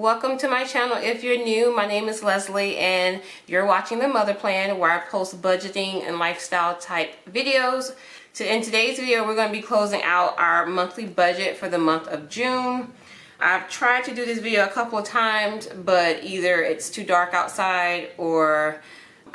Welcome to my channel. If you're new, my name is Leslie and you're watching The Mother Plan, where I post budgeting and lifestyle type videos. So in today's video, we're going to be closing out our monthly budget for the month of June. I've tried to do this video a couple of times, but either it's too dark outside or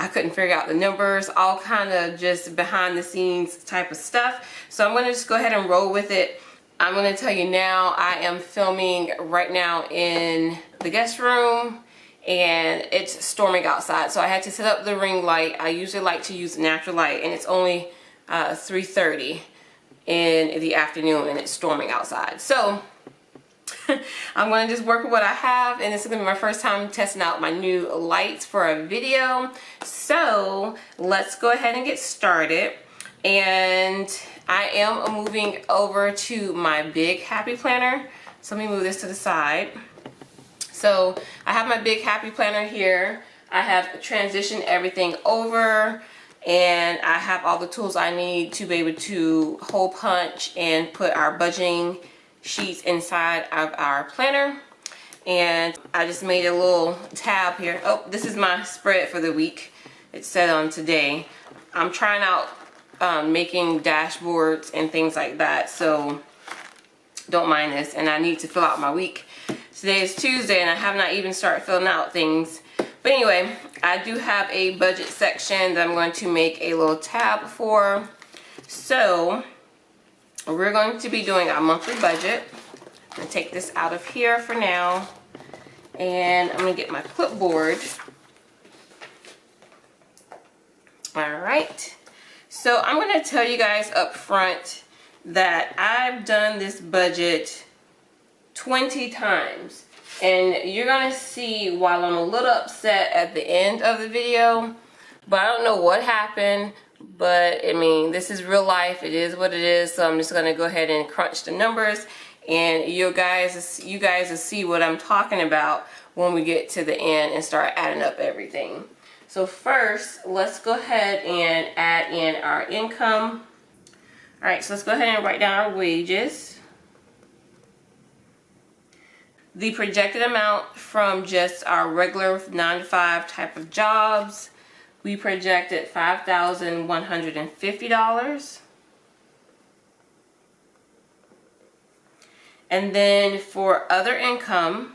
I couldn't figure out the numbers, all kind of just behind the scenes type of stuff. So I'm going to just go ahead and roll with it. I'm going to tell you now, I am filming right now in the guest room and it's storming outside. So I had to set up the ring light. I usually like to use natural light and it's only 3:30 in the afternoon and it's storming outside. So I'm going to just work with what I have, and this is going to be my first time testing out my new lights for a video. So let's go ahead and get started. And I am moving over to my big happy planner. So let me move this to the side. So I have my big happy planner here. I have transitioned everything over and I have all the tools I need to be able to hole punch and put our budgeting sheets inside of our planner. And I just made a little tab here. Oh, this is my spread for the week. It's set on today. I'm trying out making dashboards and things like that, so don't mind this. And I need to fill out my week. Today is Tuesday and I have not even started filling out things. But anyway, I do have a budget section that I'm going to make a little tab for. So we're going to be doing our monthly budget. I'm going to take this out of here for now. And I'm going to get my clipboard. Alright. So I'm going to tell you guys up front that I've done this budget 20 times. And you're going to see while I'm a little upset at the end of the video. But I don't know what happened. But I mean, this is real life. It is what it is. So I'm just going to go ahead and crunch the numbers. And you guys will see what I'm talking about when we get to the end and start adding up everything. So first, let's go ahead and add in our income. All right, so let's go ahead and write down our wages. The projected amount from just our regular 9-to-5 type of jobs, we projected $5,150. And then for other income,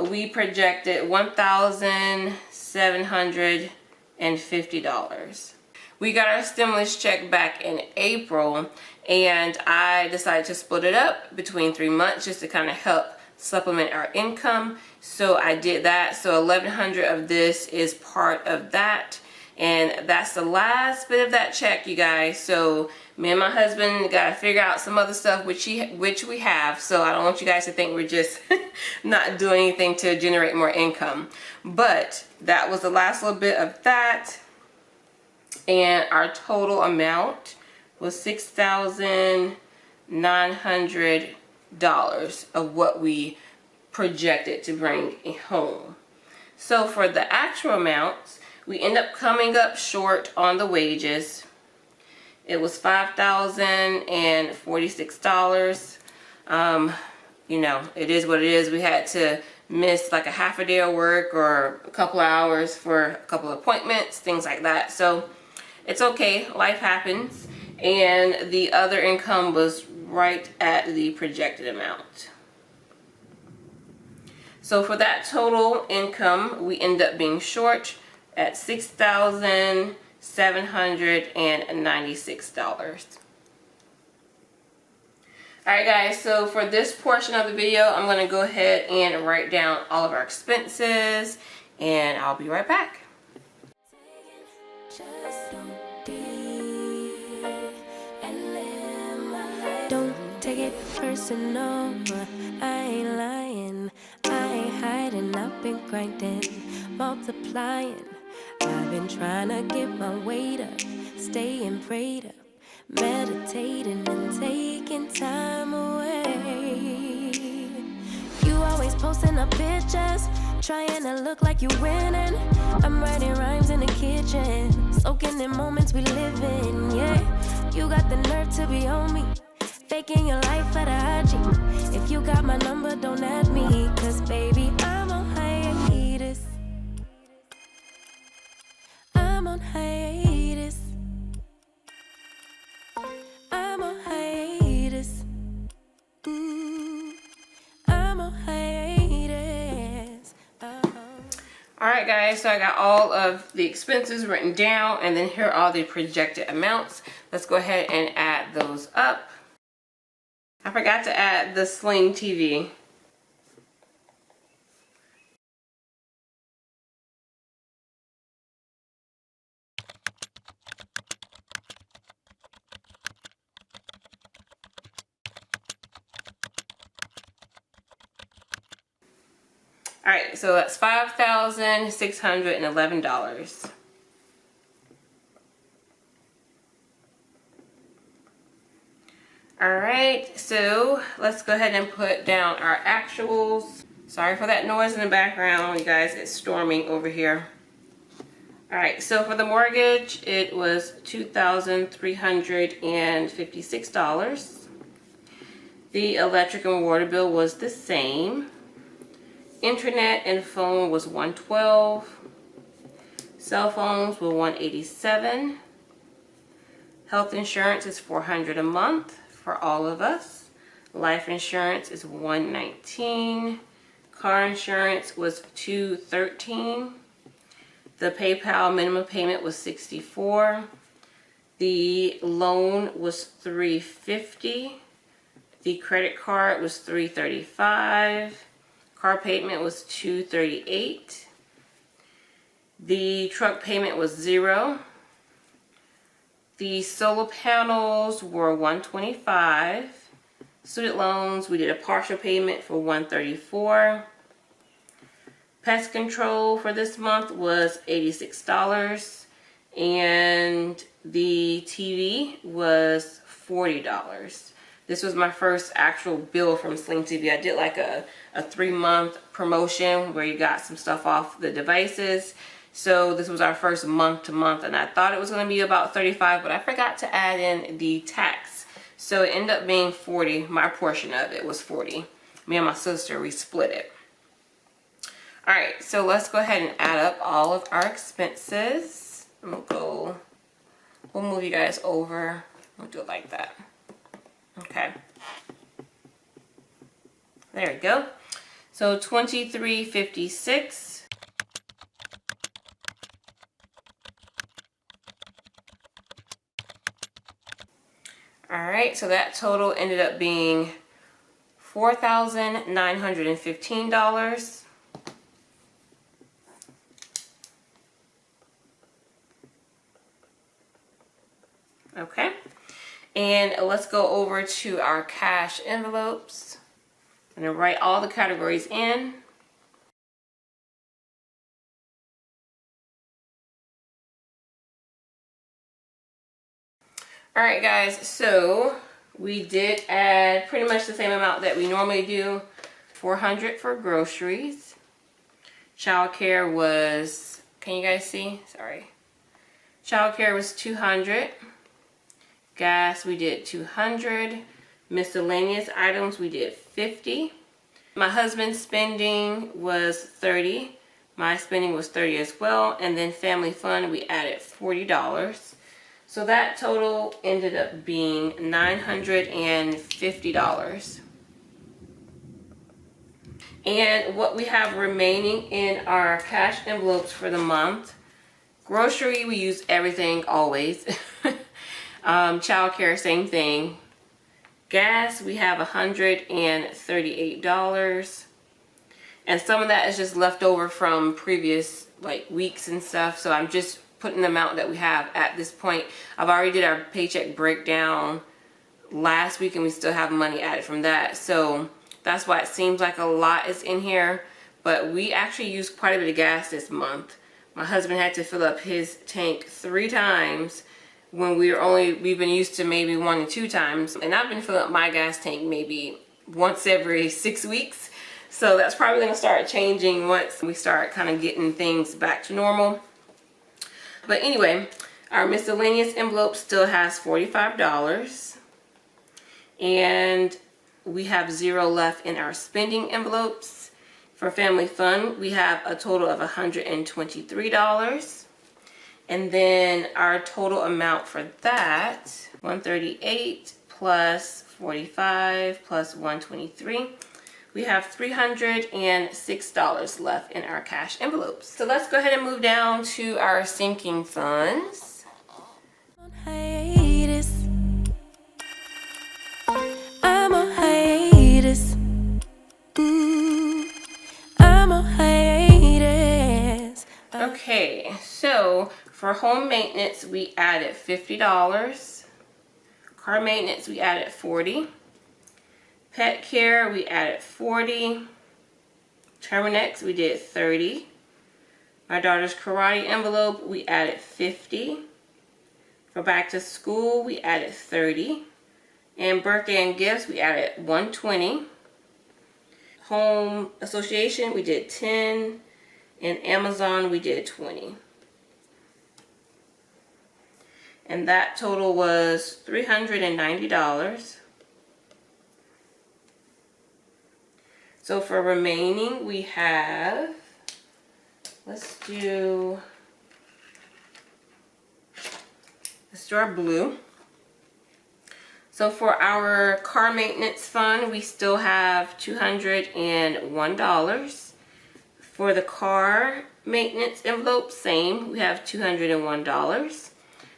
we projected $1,750. We got our stimulus check back in April, and I decided to split it up between 3 months just to kind of help supplement our income. So I did that. So $1,100 of this is part of that, and that's the last bit of that check, you guys. So me and my husband got to figure out some other stuff, which we have. So I don't want you guys to think we're just not doing anything to generate more income. But that was the last little bit of that. And our total amount was $6,900 of what we projected to bring home. So for the actual amounts, we end up coming up short on the wages. It was $5,046. You know, it is what it is. We had to miss like a half a day of work or a couple of hours for a couple of appointments, things like that. So it's okay, life happens. And the other income was right at the projected amount. So for that total income, we end up being short at $6,796. Alright guys, so for this portion of the video, I'm going to go ahead and write down all of our expenses, and I'll be right back. Don't take it personal, I ain't lying, I ain't hiding, I've been grinding, multiplying. I've been trying to get my weight up, staying prayed up, meditating and taking time away. You always posting up pictures, trying to look like you winning. I'm writing rhymes in the kitchen, soaking in moments we live in, yeah. You got the nerve to be on me, Taking your life at a IG. If you got my number, don't add me. Cause baby, I'm on hiatus. I'm on hiatus. I'm on hiatus. I'm on hiatus. Alright guys, so I got all of the expenses written down, and then here are all the projected amounts. Let's go ahead and add those up. I forgot to add the Sling TV. Alright, so that's $5,611. Alright, so let's go ahead and put down our actuals. Sorry for that noise in the background, you guys, it's storming over here. Alright, so for the mortgage, it was $2,356. The electric and water bill was the same. Internet and phone was $112. Cell phones were $187. Health insurance is $400 a month for all of us. Life insurance is $119. Car insurance was $213. The PayPal minimum payment was $64. The loan was $350. The credit card was $335. Car payment was $238. The truck payment was $0. The solar panels were $125. Student loans, we did a partial payment for $134. Pest control for this month was $86. And the TV was $40. This was my first actual bill from Sling TV. I did like a 3-month promotion where you got some stuff off the devices. So this was our first month to month, and I thought it was going to be about $35, but I forgot to add in the tax. So it ended up being $40. My portion of it was $40. Me and my sister, we split it. Alright, so let's go ahead and add up all of our expenses. We'll move you guys over. We'll do it like that. Okay, there we go. So $23.56. All right, so that total ended up being $4,915. Okay. And let's go over to our cash envelopes. I'm going to write all the categories in. Alright guys, so we did add pretty much the same amount that we normally do. $400 for groceries. Childcare was, can you guys see? Sorry. Childcare was $200. Gas, we did $200. Miscellaneous items, we did $50. My husband's spending was $30. My spending was $30 as well. And then family fun, we added $40. So that total ended up being $950. And what we have remaining in our cash envelopes for the month, grocery, we use everything always. Childcare, same thing. Gas, we have $138. And some of that is just left over from previous weeks and stuff. So I'm just putting the amount that we have at this point. I've already did our paycheck breakdown last week and we still have money added from that. So that's why it seems like a lot is in here. But we actually used quite a bit of gas this month. My husband had to fill up his tank 3 times when we've been used to maybe 1 to 2 times. And I've been filling up my gas tank maybe once every 6 weeks. So that's probably going to start changing once we start kind of getting things back to normal. But anyway, our miscellaneous envelope still has $45. And we have 0 left in our spending envelopes. For family fun, we have a total of $123. And then our total amount for that, 138 plus 45 plus 123. We have $306 left in our cash envelopes. So let's go ahead and move down to our sinking funds. I'm on hiatus. I'm on hiatus. Okay, so for home maintenance, we added $50. Car maintenance, we added $40. Pet care, we added $40. Terminex, we did $30. My daughter's karate envelope, we added $50. For back to school, we added $30. And birthday and gifts, we added $120. Home association, we did $10. And Amazon, we did $20. And that total was $390. So for remaining, we have, let's do our blue. So for our car maintenance fund, we still have $201. For the car maintenance envelope, same, we have $201.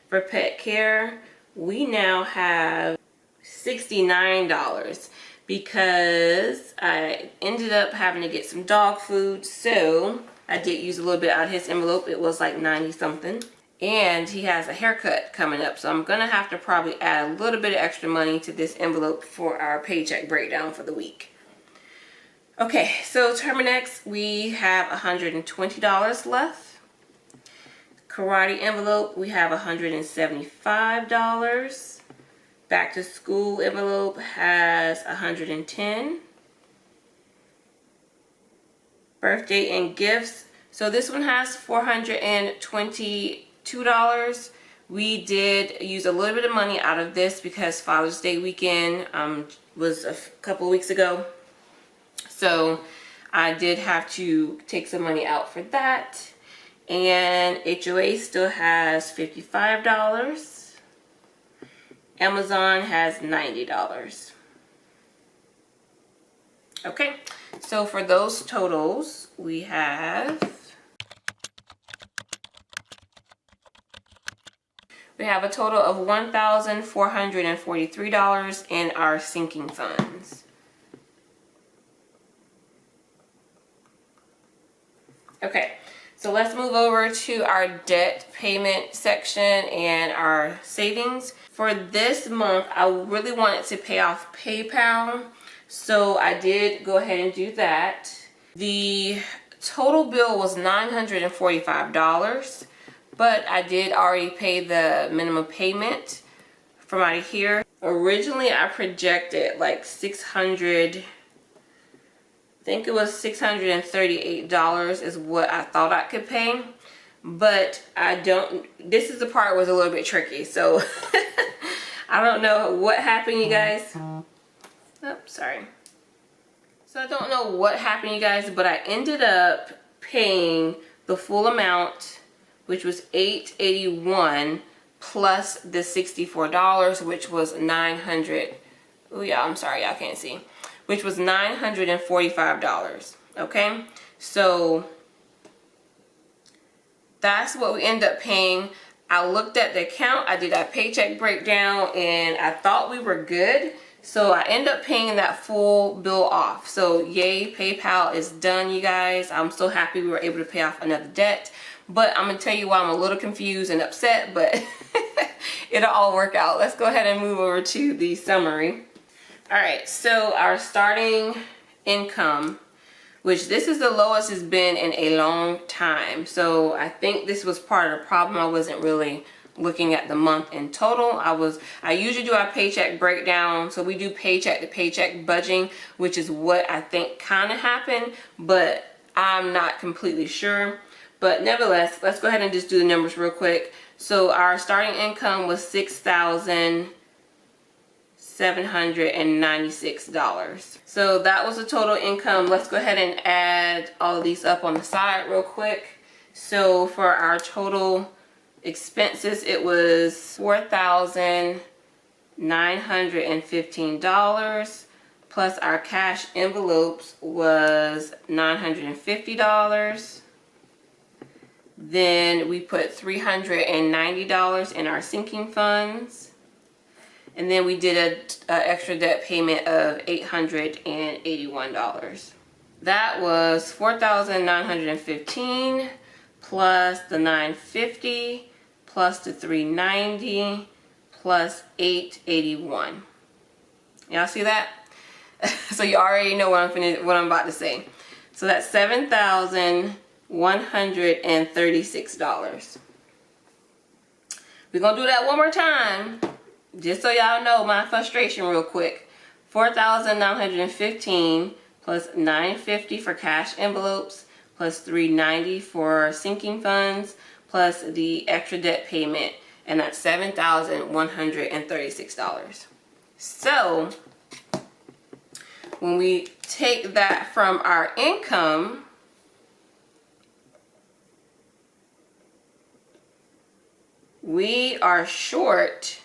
For pet care, we now have $69 because I ended up having to get some dog food, so I did use a little bit out of his envelope. It was like 90 something. And he has a haircut coming up, so I'm gonna have to probably add a little bit of extra money to this envelope for our paycheck breakdown for the week. Okay, so Terminex, we have $120 left. Karate envelope, we have $175. Back to school envelope has $110. Birthday and gifts, so this one has $422. We did use a little bit of money out of this because Father's Day weekend was a couple of weeks ago. So I did have to take some money out for that. And HOA still has $55. Amazon has $90. Okay, so for those totals, we have a total of $1,443 in our sinking funds. Okay, so let's move over to our debt payment section and our savings. For this month, I really wanted to pay off PayPal, so I did go ahead and do that. The total bill was $945, but I did already pay the minimum payment from out of here. Originally, I projected like $638 is what I thought I could pay, but I don't. This is the part was a little bit tricky, so I don't know what happened, you guys. Oh, sorry. So I don't know what happened, you guys, but I ended up paying the full amount, which was $881 plus the $64, which was $900. Oh yeah, I'm sorry, y'all can't see. Which was $945. Okay, so that's what we end up paying. I looked at the account, I did a paycheck breakdown, and I thought we were good. So I end up paying that full bill off. So yay, PayPal is done, you guys. I'm so happy we were able to pay off another debt. But I'm gonna tell you why I'm a little confused and upset, but it'll all work out. Let's go ahead and move over to the summary. All right, so our starting income, which this is the lowest it's been in a long time. So I think this was part of the problem. I wasn't really looking at the month in total. I usually do our paycheck breakdown. So we do paycheck to paycheck budgeting, which is what I think kind of happened, but I'm not completely sure. But nevertheless, let's go ahead and just do the numbers real quick. So our starting income was $6,600. $796. So that was the total income. Let's go ahead and add all of these up on the side real quick. So for our total expenses, it was $4,915, plus our cash envelopes was $950. Then we put $390 in our sinking funds. And then we did an extra debt payment of $881. That was $4,915 plus the $950 plus the $390 plus $881. Y'all see that? So you already know what I'm about to say. So that's $7,136. We're gonna do that one more time, just so y'all know my frustration real quick. $4,915 plus $950 for cash envelopes plus $390 for sinking funds plus the extra debt payment, and that's $7,136. So when we take that from our income, we are short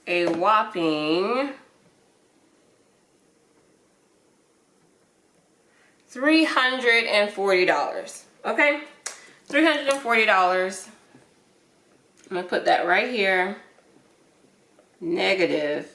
a whopping $340. Okay, $340. I'm gonna put that right here. Negative.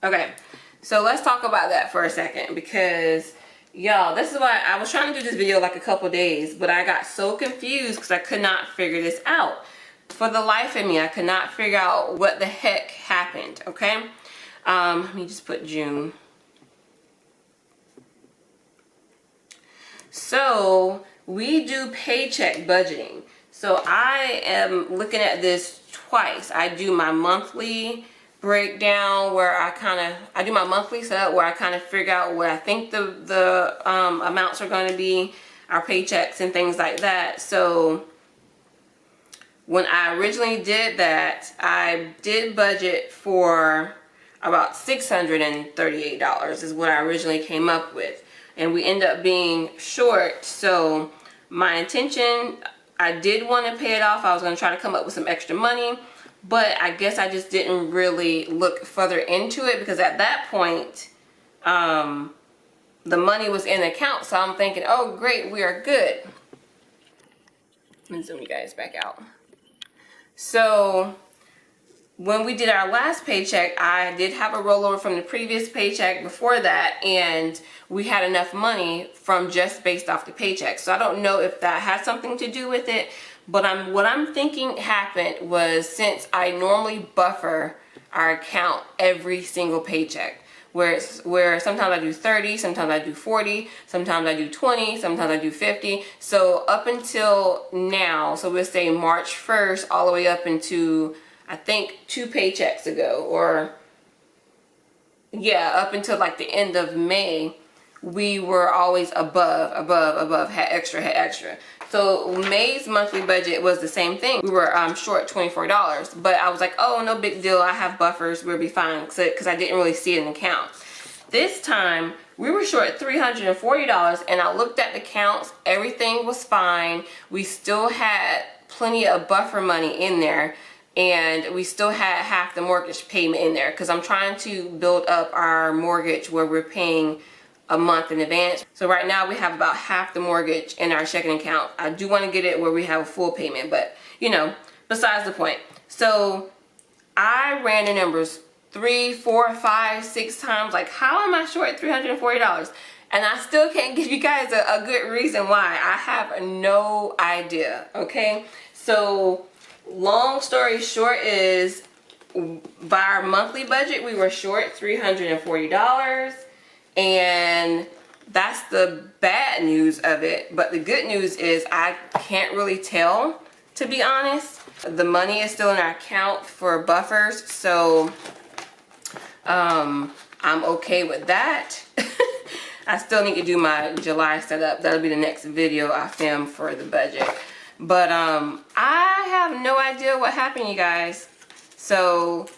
Okay, so let's talk about that for a second, because y'all, this is why I was trying to do this video like a couple days, but I got so confused because I could not figure this out. For the life of me, I could not figure out what the heck happened. Okay, let me just put June. So we do paycheck budgeting. So I am looking at this twice. I do my monthly breakdown where I do my monthly setup where I kind of figure out what I think the amounts are going to be, our paychecks and things like that. So when I originally did that, I did budget for about $638 is what I originally came up with, and we end up being short. So my intention, I did want to pay it off. I was going to try to come up with some extra money, but I guess I just didn't really look further into it, because at that point the money was in the account. So I'm thinking, oh great, we are good. Let me zoom you guys back out. So when we did our last paycheck, I did have a rollover from the previous paycheck before that, and we had enough money from just based off the paycheck. So I don't know if that has something to do with it, but what I'm thinking happened was, since I normally buffer our account every single paycheck, where sometimes I do 30, sometimes I do 40, sometimes I do 20, sometimes I do 50. So up until now, so we'll say March 1st all the way up into, I think, 2 paychecks ago, or yeah, up until like the end of May, we were always above, had extra. So May's monthly budget was the same thing. We were short $24, but I was like, oh, no big deal. I have buffers. We'll be fine, because I didn't really see an account. This time we were short $340, and I looked at the counts. Everything was fine. We still had plenty of buffer money in there, and we still had half the mortgage payment in there, because I'm trying to build up our mortgage where we're paying a month in advance. So right now we have about half the mortgage in our checking account. I do want to get it where we have a full payment, but you know, besides the point. So I ran the numbers 3, 4, 5, 6 times. Like, how am I short $340? And I still can't give you guys a good reason why. I have no idea. Okay, so long story short is, by our monthly budget, we were short $340. And that's the bad news of it. But the good news is I can't really tell, to be honest. The money is still in our account for buffers, so I'm okay with that. I still need to do my July setup. That'll be the next video I film for the budget. But I have no idea what happened, you guys. So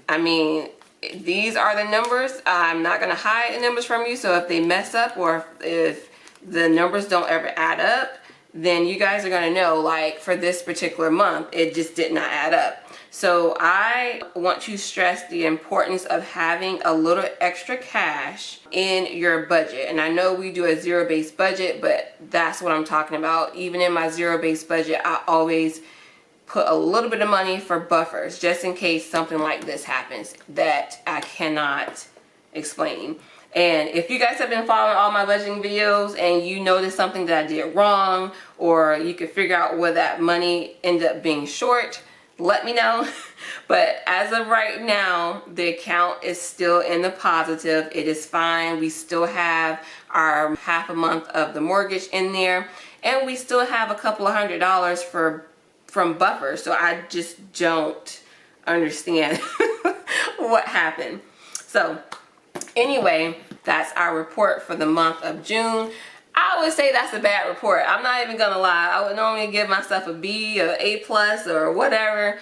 I mean, these are the numbers. I'm not going to hide the numbers from you. So if they mess up, or if the numbers don't ever add up, then you guys are going to know, like for this particular month, it just did not add up. So I want to stress the importance of having a little extra cash in your budget. And I know we do a zero-based budget, but that's what I'm talking about. Even in my zero-based budget, I always put a little bit of money for buffers, just in case something like this happens that I cannot explain. And if you guys have been following all my budgeting videos and you notice something that I did wrong, or you could figure out where that money ended up being short, let me know. But as of right now, the account is still in the positive. It is fine. We still have our half a month of the mortgage in there, and we still have a couple of $100 from buffers. So I just don't understand what happened. So anyway, that's our report for the month of June. I would say that's a bad report. I'm not even gonna lie. I would normally give myself a B or A plus or whatever.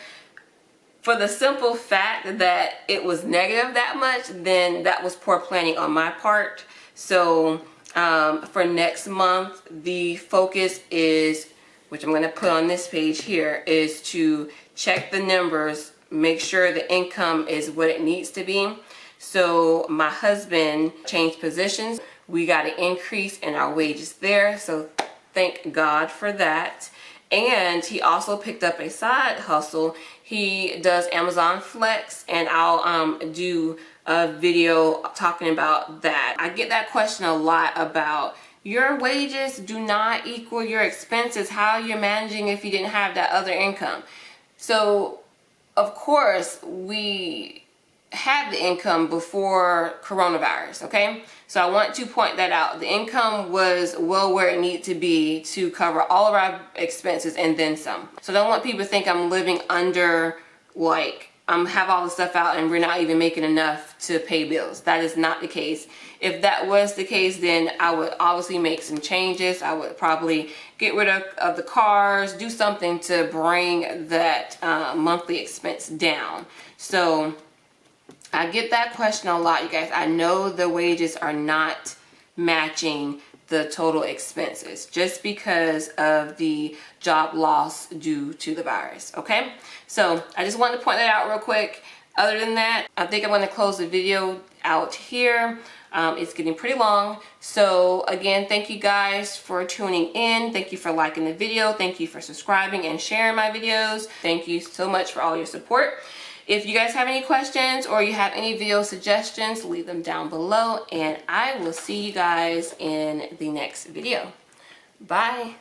For the simple fact that it was negative that much, then that was poor planning on my part. So for next month, the focus is, which I'm gonna put on this page here, is to check the numbers, make sure the income is what it needs to be. So my husband changed positions. We got an increase in our wages there, so thank God for that. And he also picked up a side hustle. He does Amazon Flex, and I'll do a video talking about that. I get that question a lot about your wages do not equal your expenses. How are you managing if you didn't have that other income? So of course we had the income before coronavirus, okay? So I want to point that out. The income was well where it needed to be to cover all of our expenses and then some. So I don't want people to think I'm living under, like, have all the stuff out and we're not even making enough to pay bills. That is not the case. If that was the case, then I would obviously make some changes. I would probably get rid of the cars, do something to bring that monthly expense down. So I get that question a lot, you guys. I know the wages are not matching the total expenses just because of the job loss due to the virus, okay? So I just wanted to point that out real quick. Other than that, I think I'm going to close the video out here. It's getting pretty long. So again, thank you guys for tuning in. Thank you for liking the video. Thank you for subscribing and sharing my videos. Thank you so much for all your support. If you guys have any questions or you have any video suggestions, leave them down below, and I will see you guys in the next video. Bye.